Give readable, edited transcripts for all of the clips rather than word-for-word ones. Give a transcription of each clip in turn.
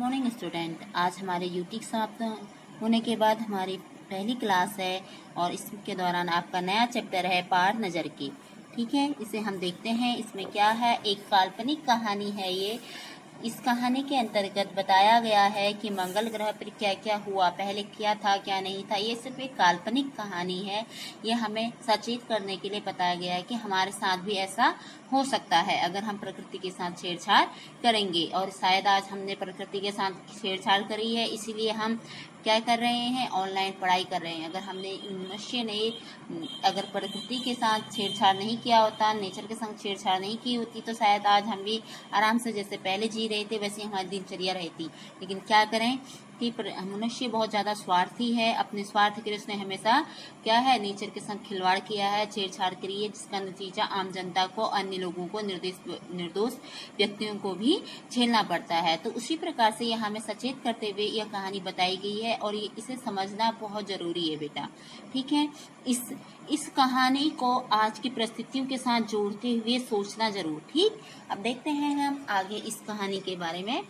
Morning student. आज हमारे UT समाप्त होने के बाद हमारी पहली क्लास है और इसके दौरान आपका नया चैप्टर है पार नज़र की। ठीक है, इसे हम देखते हैं। इसमें क्या है, एक काल्पनिक कहानी है ये। इस कहानी के अंतर्गत बताया गया है कि मंगल ग्रह पर क्या क्या हुआ, पहले क्या था क्या नहीं था। ये सिर्फ एक काल्पनिक कहानी है। ये हमें सचेत करने के लिए बताया गया है कि हमारे साथ भी ऐसा हो सकता है अगर हम प्रकृति के साथ छेड़छाड़ करेंगे। और शायद आज हमने प्रकृति के साथ छेड़छाड़ करी है, इसीलिए हम क्या कर रहे हैं, ऑनलाइन पढ़ाई कर रहे हैं। अगर हमने मनुष्य ने अगर प्रकृति के साथ छेड़छाड़ नहीं किया होता, नेचर के साथ छेड़छाड़ नहीं की होती, तो शायद आज हम भी आराम से जैसे पहले जी रहे थे वैसे हमारी दिनचर्या रहती। लेकिन क्या करें कि मनुष्य बहुत ज़्यादा स्वार्थी है। अपने स्वार्थ के लिए उसने हमेशा क्या है, नेचर के साथ खिलवाड़ किया है, छेड़छाड़ करी है, जिसका नतीजा आम जनता को, अन्य लोगों को, निर्दोष व्यक्तियों को भी झेलना पड़ता है। तो उसी प्रकार से यह हमें सचेत करते हुए यह कहानी बताई गई है और इसे समझना बहुत जरूरी है बेटा। ठीक है, इस कहानी को आज की परिस्थितियों के साथ जोड़ते हुए सोचना जरूर। ठीक, अब देखते हैं हम आगे इस कहानी के बारे में।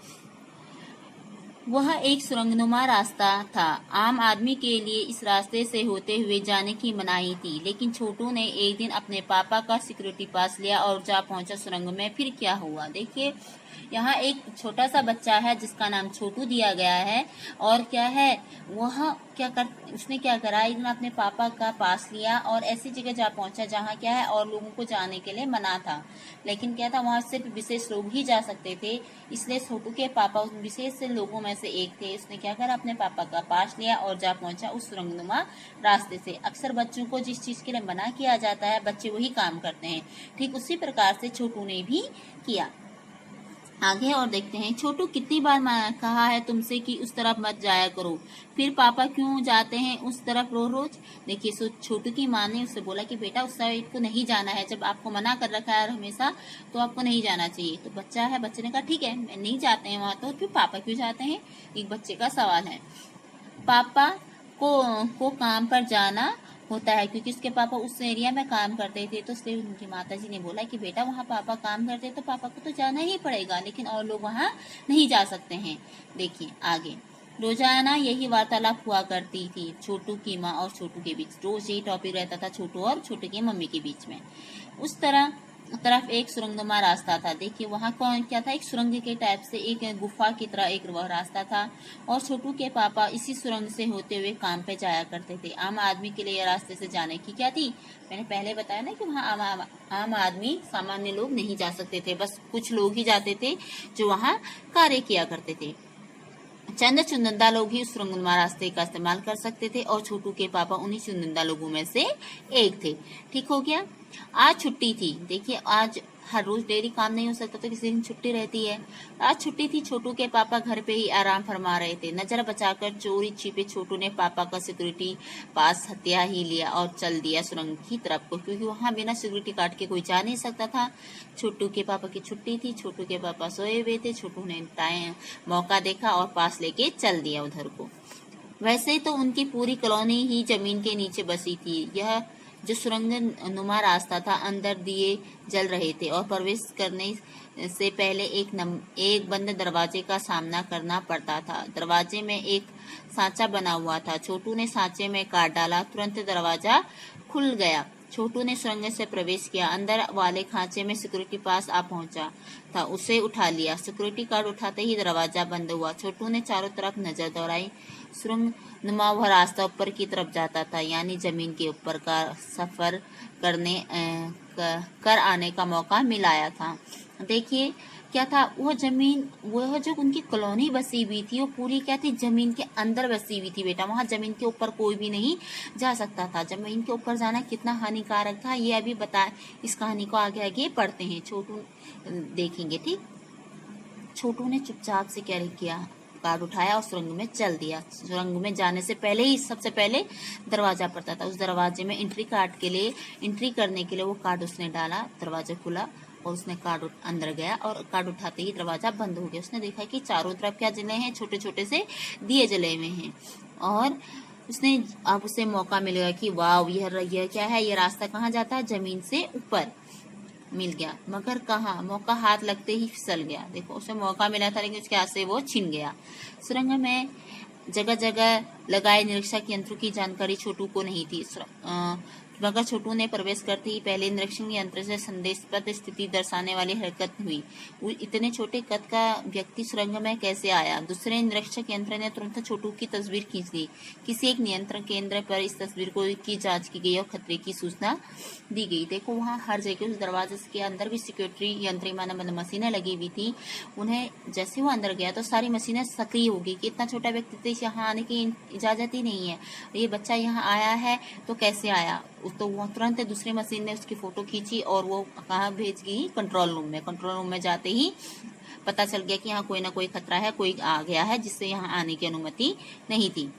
वह एक सुरंगनुमा रास्ता था। आम आदमी के लिए इस रास्ते से होते हुए जाने की मनाही थी, लेकिन छोटू ने एक दिन अपने पापा का सिक्योरिटी पास लिया और जा पहुंचा सुरंग में। फिर क्या हुआ, देखिए यहाँ एक छोटा सा बच्चा है जिसका नाम छोटू दिया गया है। और क्या है, उसने क्या करा, एक दिन अपने पापा का पास लिया और ऐसी जगह जा पहुंचा जहाँ क्या है और लोगों को जाने के लिए मना था। लेकिन क्या था, वहाँ सिर्फ विशेष लोग ही जा सकते थे। इसलिए छोटू के पापा उस विशेष लोगों में से एक थे। उसने क्या करा, अपने पापा का पास लिया और जा पहुंचा उस सुरंगनुमा रास्ते से। अक्सर बच्चों को जिस चीज के लिए मना किया जाता है, बच्चे वही काम करते हैं। ठीक उसी प्रकार से छोटू ने भी किया। आगे और देखते हैं। छोटू, कितनी बार कहा है तुमसे कि उस तरफ मत जाया करो, फिर पापा क्यों जाते हैं उस तरफ रोज रोज। देखिए छोटू की माँ ने उससे बोला कि बेटा उस साइड को नहीं जाना है, जब आपको मना कर रखा है हमेशा तो आपको नहीं जाना चाहिए। तो बच्चा है, बच्चे ने कहा ठीक है मैं नहीं जाते हैं वहां, तो फिर पापा क्यों जाते हैं, एक बच्चे का सवाल है। पापा को काम पर जाना होता है, क्योंकि उसके पापा उस एरिया में काम करते थे। तो इसलिए उनकी माताजी ने बोला कि बेटा वहाँ पापा काम करते हैं तो पापा को तो जाना ही पड़ेगा, लेकिन और लोग वहाँ नहीं जा सकते हैं। देखिए आगे, रोजाना यही वार्तालाप हुआ करती थी छोटू की माँ और छोटू के बीच। रोज यही टॉपिक रहता था छोटू और छोटू की मम्मी के बीच में। उस तरफ एक सुरंगनुमा रास्ता था। देखिए वहाँ कौन क्या था, एक सुरंग के टाइप से, एक गुफा की तरह एक वह रास्ता था। और छोटू के पापा इसी सुरंग से होते हुए काम पे जाया करते थे। आम आदमी के लिए रास्ते से जाने की क्या थी, मैंने पहले बताया ना कि वहाँ आम आदमी, सामान्य लोग नहीं जा सकते थे, बस कुछ लोग ही जाते थे जो वहाँ कार्य किया करते थे। चंद चुनिंदा लोग ही उस सुरंगनुमा रास्ते का इस्तेमाल कर सकते थे और छोटू के पापा उन्हीं चुनिंदा लोगों में से एक थे। ठीक हो गया। आज छुट्टी थी। देखिए आज हर रोज डेली काम नहीं हो सकता तो किसी दिन छुट्टी रहती है। आज छुट्टी थी। छोटू के पापा घर पे ही आराम फरमा रहे थे। नजर बचाकर चोरी छिपे छोटू ने पापा का सिक्योरिटी पास हत्या ही लिया और चल दिया सुरंग की तरफ को, क्योंकि वहां बिना सिक्योरिटी कार्ड के कोई जा नहीं सकता था। छोटू के पापा की छुट्टी थी। छोटू के पापा सोए हुए थे। छोटू ने मौका देखा और पास लेके चल दिया उधर को। वैसे तो उनकी पूरी कॉलोनी ही जमीन के नीचे बसी थी। यह जो सुरंग नुमा रास्ता था, अंदर दिए जल रहे थे और प्रवेश करने से पहले एक बंद दरवाजे का सामना करना पड़ता था। दरवाजे में एक सांचा बना हुआ था। छोटू ने सांचे में काट डाला, तुरंत दरवाजा खुल गया। छोटू ने सुरंग से प्रवेश किया। अंदर वाले खांचे में सिक्योरिटी पास आ पहुंचा था, उसे उठा लिया। सिक्योरिटी कार्ड उठाते ही दरवाजा बंद हुआ। छोटू ने चारों तरफ नजर दौड़ाई। सुरंग नुमा वह रास्ता ऊपर की तरफ जाता था, यानी जमीन के ऊपर का सफर कर आने का मौका मिलाया था। देखिए क्या था, वह जो उनकी कॉलोनी बसी हुई थी वो पूरी क्या थी, जमीन के अंदर बसी हुई थी बेटा। वहां जमीन के ऊपर कोई भी नहीं जा सकता था। जमीन के ऊपर जाना कितना हानिकारक था ये अभी इस कहानी को आगे आगे पढ़ते हैं, छोटू देखेंगे। ठीक, छोटू ने चुपचाप से क्या किया, कार्ड उठाया और सुरंग में चल दिया। सुरंग में जाने से पहले ही सबसे पहले दरवाजा पड़ता था। उस दरवाजे में एंट्री करने के लिए वो कार्ड उसने डाला, दरवाजा खुला और उसने कार्ड अंदर गया और कार्ड उठाते ही दरवाजा बंद हो गया। उसने देखा कि चारों तरफ क्या जले हैं, छोटे छोटे से दिए जले हुए हैं। और अब उसे मौका मिलेगा कि वाह, यह क्या है, ये रास्ता कहाँ जाता है, जमीन से ऊपर। मिल गया, मगर कहाँ, मौका हाथ लगते ही फिसल गया। देखो उसे मौका मिला था लेकिन उसके हाथ से वो छिन गया। सुरंग में जगह जगह लगाए निरीक्षक यंत्रों की जानकारी छोटू को नहीं थी, मगर छोटू ने प्रवेश करते ही पहले निरीक्षण यंत्र से संदेशप्रद स्थिति दर्शाने वाली हरकत हुई। इतने छोटे कद का व्यक्ति सुरंग में कैसे आया? दूसरे निरीक्षक यंत्र ने तुरंत छोटू की तस्वीर खींच ली। किसी एक नियंत्रण केंद्र पर इस तस्वीर की जांच की गई और खतरे की सूचना दी गई। देखो वहाँ हर जगह उस दरवाजे के अंदर भी सिक्योरिटी यंत्री मानव मशीनें लगी हुई थी। उन्हें जैसे वो अंदर गया तो सारी मशीनें सक्रिय हो गई कि इतना छोटा व्यक्ति तो यहाँ आने की इजाजत ही नहीं है, ये बच्चा यहाँ आया है तो कैसे आया? तो वो तुरंत दूसरी मशीन ने उसकी फोटो खींची और वो कहाँ भेज गई? कंट्रोल रूम में। कंट्रोल रूम में जाते ही पता चल गया कि यहाँ कोई ना कोई खतरा है, कोई आ गया है जिससे यहाँ आने की अनुमति नहीं थी।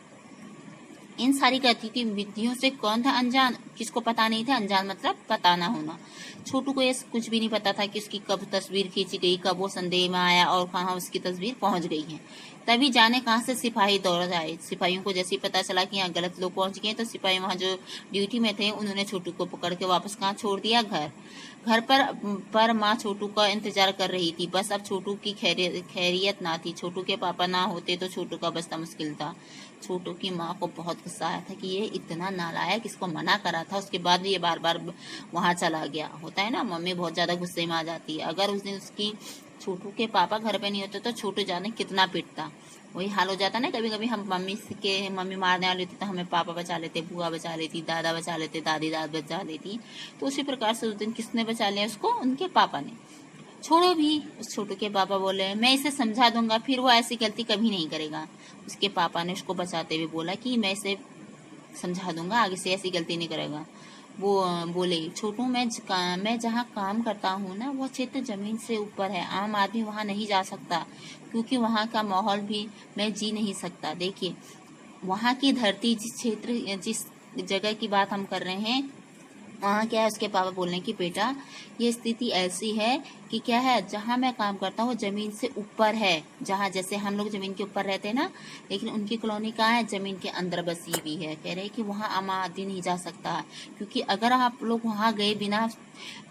इन सारी गतिविधियों से कौन था अनजान? किसको पता नहीं था? अनजान मतलब पता ना होना। छोटू को ये कुछ भी नहीं पता था कि उसकी कब तस्वीर खींची गई, कब वो संदेह में आया और कहाँ उसकी तस्वीर पहुंच गई है। तभी जाने कहाँ से सिपाही दौड़ आए। सिपाहियों को जैसे ही पता चला कि यहाँ गलत लोग पहुंच गए तो सिपाही वहाँ जो ड्यूटी में थे उन्होंने छोटू को पकड़ के वापस कहाँ छोड़ दिया? घर पर माँ छोटू का इंतजार कर रही थी। बस अब छोटू की खैरियत ना थी। छोटू के पापा ना होते तो छोटू का बचना मुश्किल था। छोटू की माँ को बहुत गुस्सा आया था कि ये इतना नालायक, इसको मना करा था उसके बाद भी ये बार बार वहां चला गया। होता है ना, मम्मी बहुत ज्यादा गुस्से में आ जाती है। अगर उस दिन उसकी छोटू के पापा घर पे नहीं होते तो छोटू जाने कितना पिटता। वही हाल हो जाता ना, कभी कभी हम मम्मी मारने वाली होती तो हमें पापा बचा लेते, बुआ बचा लेती, दादा बचा लेते, दादी बचा लेती। तो उसी प्रकार से उस दिन किसने बचा लिया उसको? उनके पापा ने। छोड़ो भी, उस छोटू के पापा बोले मैं इसे समझा दूंगा, फिर वो ऐसी गलती कभी नहीं करेगा। उसके पापा ने उसको बचाते हुए बोला कि मैं इसे समझा दूंगा, आगे से ऐसी गलती नहीं करेगा। वो बोले छोटू मैं जहाँ काम करता हूँ ना वो क्षेत्र जमीन से ऊपर है, आम आदमी वहाँ नहीं जा सकता क्योंकि वहाँ का माहौल भी मैं जी नहीं सकता। देखिए वहाँ की धरती, जिस जगह की बात हम कर रहे हैं वहाँ क्या है, उसके पापा बोलने की बेटा ये स्थिति ऐसी है कि क्या है, जहाँ मैं काम करता हूँ जमीन से ऊपर है। जहाँ जैसे हम लोग जमीन के ऊपर रहते हैं ना, लेकिन उनकी कॉलोनी कहाँ है? जमीन के अंदर बसी हुई है। कह रहे कि वहाँ आम आदमी नहीं जा सकता क्योंकि अगर आप लोग वहाँ गए बिना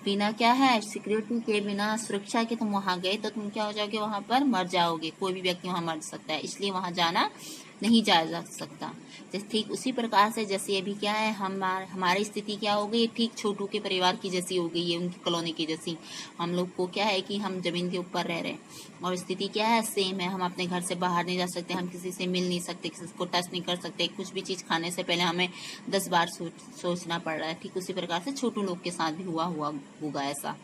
बिना क्या है सिक्योरिटी के, बिना सुरक्षा के तुम वहाँ गए तो तुम क्या हो जाओगे? वहाँ पर मर जाओगे। कोई भी व्यक्ति वहाँ मर सकता है, इसलिए वहाँ जाना नहीं जाया जा सकता। जैसे ठीक उसी प्रकार से जैसे अभी क्या है हमारी स्थिति क्या हो गई? ठीक छोटू के परिवार की जैसी हो गई है, उनकी कॉलोनी की जैसी। हम लोग को क्या है कि हम जमीन के ऊपर रह रहे हैं और स्थिति क्या है? सेम है। हम अपने घर से बाहर नहीं जा सकते, हम किसी से मिल नहीं सकते, किसी को टच नहीं कर सकते। कुछ भी चीज खाने से पहले हमें 10 बार सोचना पड़ रहा है। ठीक उसी प्रकार से छोटू लोग के साथ भी होगा ऐसा।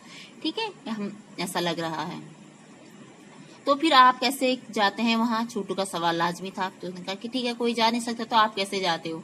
ठीक है, हम ऐसा लग रहा है। तो फिर आप कैसे जाते हैं वहां? छोटू का सवाल लाजमी था। तो उसने कहा कि ठीक है कोई जा नहीं सकता तो आप कैसे जाते हो?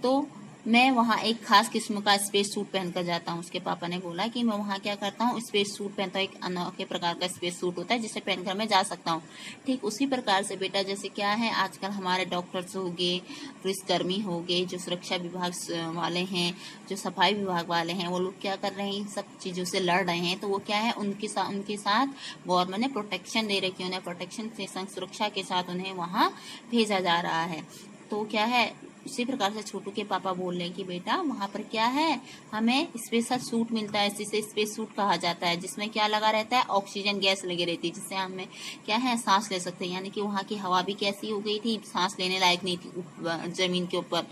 तो मैं वहाँ एक खास किस्म का स्पेस सूट पहनकर जाता हूँ। उसके पापा ने बोला कि मैं वहाँ क्या करता हूँ, स्पेस सूट पहनता हूँ। एक अनोखे प्रकार का स्पेस सूट होता है जिसे पहनकर मैं जा सकता हूँ। ठीक उसी प्रकार से बेटा जैसे क्या है आजकल हमारे डॉक्टर्स हो गए, पुलिसकर्मी हो गए, जो सुरक्षा विभाग वाले हैं, जो सफाई विभाग वाले हैं, वो लोग क्या कर रहे हैं, इन सब चीजों से लड़ रहे हैं। तो वो क्या है उनके साथ गवर्नमेंट ने प्रोटेक्शन दे रखी है। उन्हें प्रोटेक्शन के संग सुरक्षा के साथ उन्हें वहाँ भेजा जा रहा है। तो क्या है उसी प्रकार से छोटू के पापा बोल रहे हैं कि बेटा वहां पर क्या है हमें स्पेशल सूट मिलता है, जिसे स्पेस सूट कहा जाता है, जिसमें क्या लगा रहता है? ऑक्सीजन गैस लगी रहती है, जिससे हमें क्या है सांस ले सकते हैं। यानी कि वहां की हवा भी कैसी हो गई थी? सांस लेने लायक नहीं थी जमीन के ऊपर।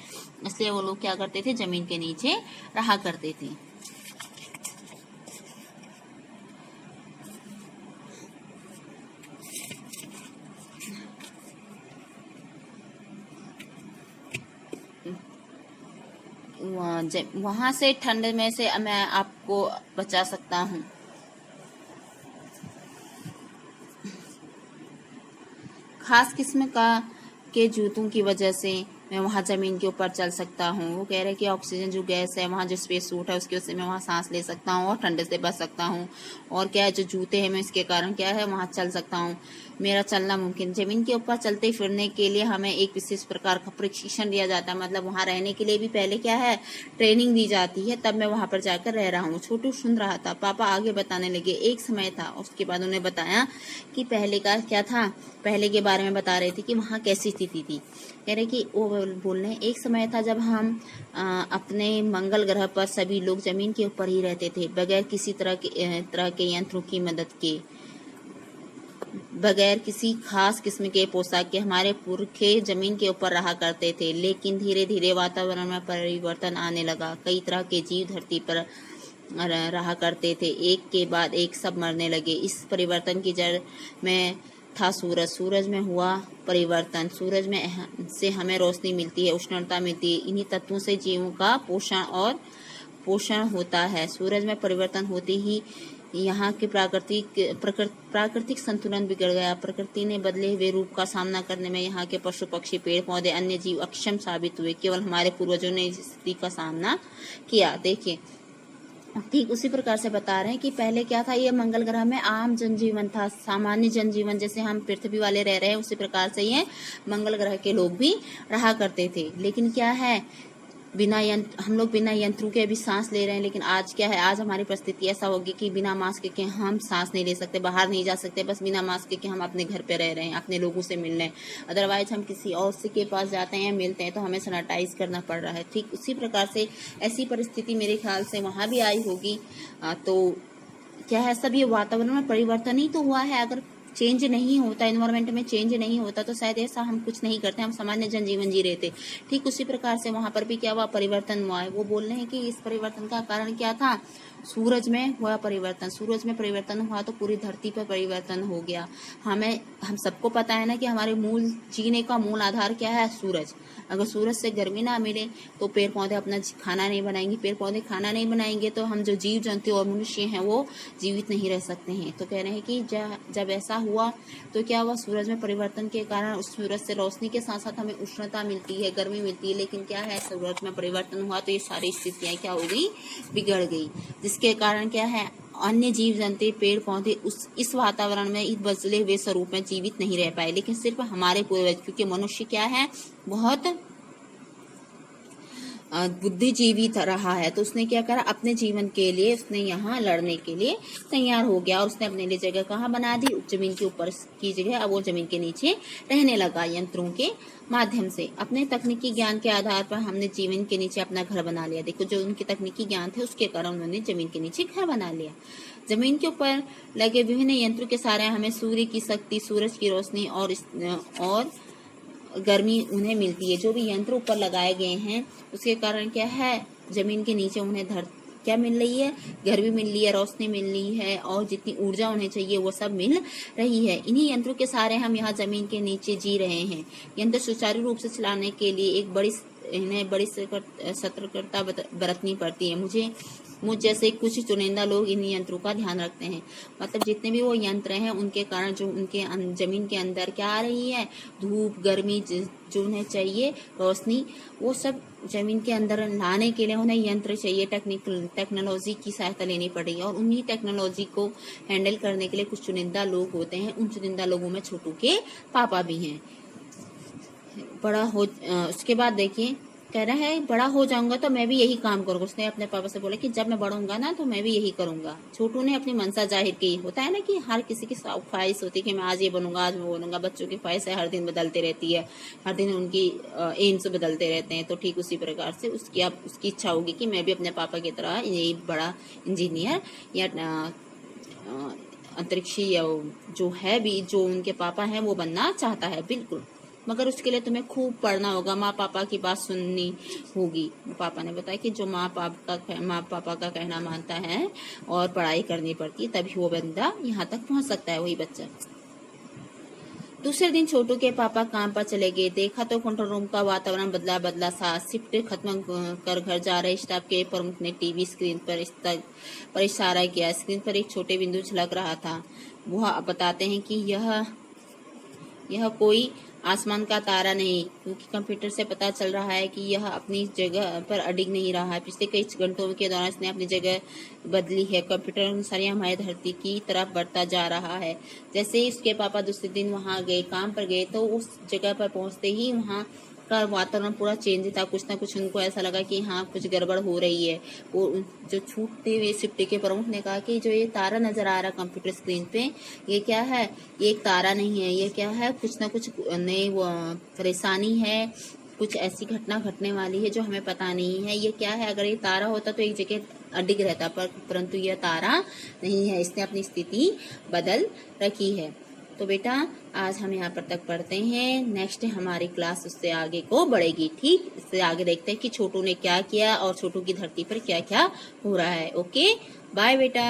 इसलिए वो लोग क्या करते थे? जमीन के नीचे रहा करते थे। वहां से ठंड में से मैं आपको बचा सकता हूँ। खास किस्म के जूतों की वजह से मैं वहाँ जमीन के ऊपर चल सकता हूँ। वो कह रहे हैं कि ऑक्सीजन जो गैस है वहाँ जो स्पेस सूट है उसकी वजह से मैं वहाँ सांस ले सकता हूँ और ठंड से बच सकता हूँ। और क्या है जो जूते हैं मैं इसके कारण क्या है वहाँ चल सकता हूँ। मेरा चलना मुमकिन। जमीन के ऊपर चलते फिरने के लिए हमें एक विशेष प्रकार का प्रशिक्षण दिया जाता है, मतलब वहां रहने के लिए भी पहले क्या है, ट्रेनिंग दी जाती है, तब मैं वहां पर जाकर रह रहा हूँ। छोटू सुन रहा था। पापा आगे बताने लगे। एक समय था, उसके बाद उन्हें बताया कि पहले का क्या था, पहले के बारे में बता रहे थे कि वहाँ कैसी स्थिति थी। कह रहे कि वो बोल रहे एक समय था जब हम अपने मंगल ग्रह पर सभी लोग जमीन के ऊपर ही रहते थे, बगैर किसी तरह के यंत्रों की मदद के, बगैर किसी खास किस्म के पोशाक के हमारे पुरखे जमीन के ऊपर रहा करते थे। लेकिन धीरे धीरे वातावरण में परिवर्तन आने लगा। कई तरह के जीव धरती पर रहा करते थे, एक के बाद एक सब मरने लगे। इस परिवर्तन की जड़ में था सूरज। सूरज में हुआ परिवर्तन। सूरज में से हमें रोशनी मिलती है, उष्णता मिलती है। इन्हीं तत्वों से जीवों का पोषण होता है। सूरज में परिवर्तन होते ही यहाँ के प्राकृतिक संतुलन बिगड़ गया। प्रकृति ने बदले हुए रूप का सामना करने में यहाँ के पशु पक्षी, पेड़ पौधे, अन्य जीव अक्षम साबित हुए। केवल हमारे पूर्वजों ने इस स्थिति का सामना किया। देखिए, ठीक उसी प्रकार से बता रहे हैं कि पहले क्या था, ये मंगल ग्रह में आम जनजीवन था, सामान्य जनजीवन, जैसे हम पृथ्वी वाले रह रहे हैं उसी प्रकार से ये मंगल ग्रह के लोग भी रहा करते थे। लेकिन क्या है, हम लोग बिना यंत्रों के अभी सांस ले रहे हैं। लेकिन आज क्या है, आज हमारी परिस्थिति ऐसा होगी कि बिना मास्क के हम सांस नहीं ले सकते, बाहर नहीं जा सकते, बस बिना मास्क के हम अपने घर पे रह रहे हैं, अपने लोगों से मिल रहे हैं। अदरवाइज हम किसी और से के पास जाते हैं, मिलते हैं तो हमें सैनिटाइज करना पड़ रहा है। ठीक उसी प्रकार से ऐसी परिस्थिति मेरे ख्याल से वहां भी आई होगी। तो क्या है, सब ये वातावरण में परिवर्तन ही तो हुआ है। अगर चेंज नहीं होता, एनवायरमेंट में चेंज नहीं होता, तो शायद ऐसा हम कुछ नहीं करते, हम सामान्य जनजीवन जी रहे थे। ठीक उसी प्रकार से वहां पर भी क्या हुआ, परिवर्तन हुआ है। वो बोल रहे हैं कि इस परिवर्तन का कारण क्या था, सूरज में हुआ परिवर्तन। सूरज में परिवर्तन हुआ तो पूरी धरती पर परिवर्तन हो गया। हम सबको पता है ना कि हमारे मूल जीने का मूल आधार क्या है, सूरज। अगर सूरज से गर्मी ना मिले तो पेड़ पौधे अपना खाना नहीं बनाएंगे, पेड़ पौधे खाना नहीं बनाएंगे तो हम जो जीव जंतु और मनुष्य हैं वो जीवित नहीं रह सकते हैं। तो कह रहे हैं कि जब ऐसा हुआ तो क्या हुआ, सूरज में परिवर्तन के कारण उस सूरज से रोशनी के साथ साथ हमें उष्णता मिलती है, गर्मी मिलती है। लेकिन क्या है, सूरज में परिवर्तन हुआ तो ये सारी स्थितियां क्या हो गई, बिगड़ गई, जिसके कारण क्या है, अन्य जीव जंतु, पेड़ पौधे इस वातावरण में इस बदले हुए स्वरूप में जीवित नहीं रह पाए। लेकिन सिर्फ हमारे पूर्वज, क्योंकि मनुष्य क्या है, बहुत बुद्धिजीवी रहा है, तो उसने क्या करा, अपने जीवन के लिए उसने यहाँ लड़ने के लिए तैयार हो गया और उसने अपने लिए जगह कहाँ बना दी, जमीन के ऊपर की जगह। अब वो जमीन के नीचे रहने लगा यंत्रों के माध्यम से। अपने तकनीकी ज्ञान के आधार पर हमने जीवन के नीचे अपना घर बना लिया। देखो, जो उनके तकनीकी ज्ञान थे उसके कारण उन्होंने जमीन के नीचे घर बना लिया। जमीन के ऊपर लगे विभिन्न यंत्रों के सहारे हमें सूर्य की शक्ति, सूरज की रोशनी और गर्मी उन्हें मिलती है। जो भी यंत्र ऊपर लगाए गए हैं उसके कारण क्या है, जमीन के नीचे उन्हें क्या मिल रही है, गर्मी मिल रही है, रोशनी मिल रही है और जितनी ऊर्जा उन्हें चाहिए वो सब मिल रही है। इन्हीं यंत्रों के सहारे हम यहाँ जमीन के नीचे जी रहे हैं। यंत्र सुचारू रूप से चलाने के लिए इन्हें बड़ी सतर्कता बरतनी पड़ती है। मुझ जैसे कुछ चुनिंदा लोग इन यंत्रों का ध्यान रखते हैं। मतलब जितने भी वो यंत्र हैं उनके कारण जो उनके जमीन के अंदर क्या आ रही है, धूप, गर्मी, जो उन्हें चाहिए, रोशनी, वो सब जमीन के अंदर लाने के लिए उन्हें यंत्र चाहिए, टेक्नोलॉजी की सहायता लेनी पड़ेगी। और उन्हीं टेक्नोलॉजी को हैंडल करने के लिए कुछ चुनिंदा लोग होते हैं। उन चुनिंदा लोगों में छोटू के पापा भी हैं। उसके बाद देखिए, कह रहा है बड़ा हो जाऊंगा तो मैं भी यही काम करूंगा। उसने अपने पापा से बोला कि जब मैं बढ़ूंगा ना तो मैं भी यही करूंगा। छोटू ने अपनी मंशा जाहिर की। होता है ना कि हर किसी की ख्वाहिश होती है कि मैं आज ये बनूंगा, आज वो बनूंगा। बच्चों की ख्वाहिश हर दिन बदलते रहती है, हर दिन उनकी एम्स बदलते रहते हैं। तो ठीक उसी प्रकार से उसकी इच्छा होगी कि मैं भी अपने पापा की तरह यही बड़ा इंजीनियर या अंतरिक्षीय जो है भी, जो उनके पापा हैं वो बनना चाहता है। बिल्कुल, मगर उसके लिए तुम्हें खूब पढ़ना होगा, माँ पापा की बात सुननी होगी। पापा ने बताया कि जो माँ पापा का कहना मानता है और पढ़ाई करनी पड़ती है तभी वो बंदा यहाँ तक पहुँच सकता है, वही बच्चा। दूसरे दिन छोटू के पापा काम पर चले गए। देखा तो कंट्रोल रूम का वातावरण बदला सा। शिफ्ट खत्म कर घर जा रहे स्टाफ के प्रमुख ने टीवी स्क्रीन पर इशारा किया। स्क्रीन पर एक छोटे बिंदु झलक रहा था। वो बताते हैं कि यह कोई आसमान का तारा नहीं, क्योंकि कंप्यूटर से पता चल रहा है कि यह अपनी जगह पर अडिग नहीं रहा है। पिछले कई घंटों के दौरान इसने अपनी जगह बदली है। कंप्यूटर अनुसार यह हमारी धरती की तरफ बढ़ता जा रहा है। जैसे ही उसके पापा दूसरे दिन वहां गए, काम पर गए, तो उस जगह पर पहुंचते ही वहां का वातावरण पूरा चेंज था। कुछ ना कुछ उनको ऐसा लगा कि हाँ कुछ गड़बड़ हो रही है। वो जो छूटते हुए शिफ्ट के प्रमुख ने कहा कि जो ये तारा नजर आ रहा है कंप्यूटर स्क्रीन पे, ये क्या है? ये एक तारा नहीं है, ये क्या है? कुछ ना कुछ नई परेशानी है, कुछ ऐसी घटना घटने वाली है जो हमें पता नहीं है। ये क्या है? अगर ये तारा होता तो एक जगह अडिग रहता, परंतु यह तारा नहीं है, इसने अपनी स्थिति बदल रखी है। तो बेटा आज हम यहाँ पर तक पढ़ते हैं, नेक्स्ट हमारी क्लास उससे आगे को बढ़ेगी। ठीक, इससे आगे देखते हैं कि छोटू ने क्या किया और छोटू की धरती पर क्या क्या हो रहा है। ओके, बाय बेटा।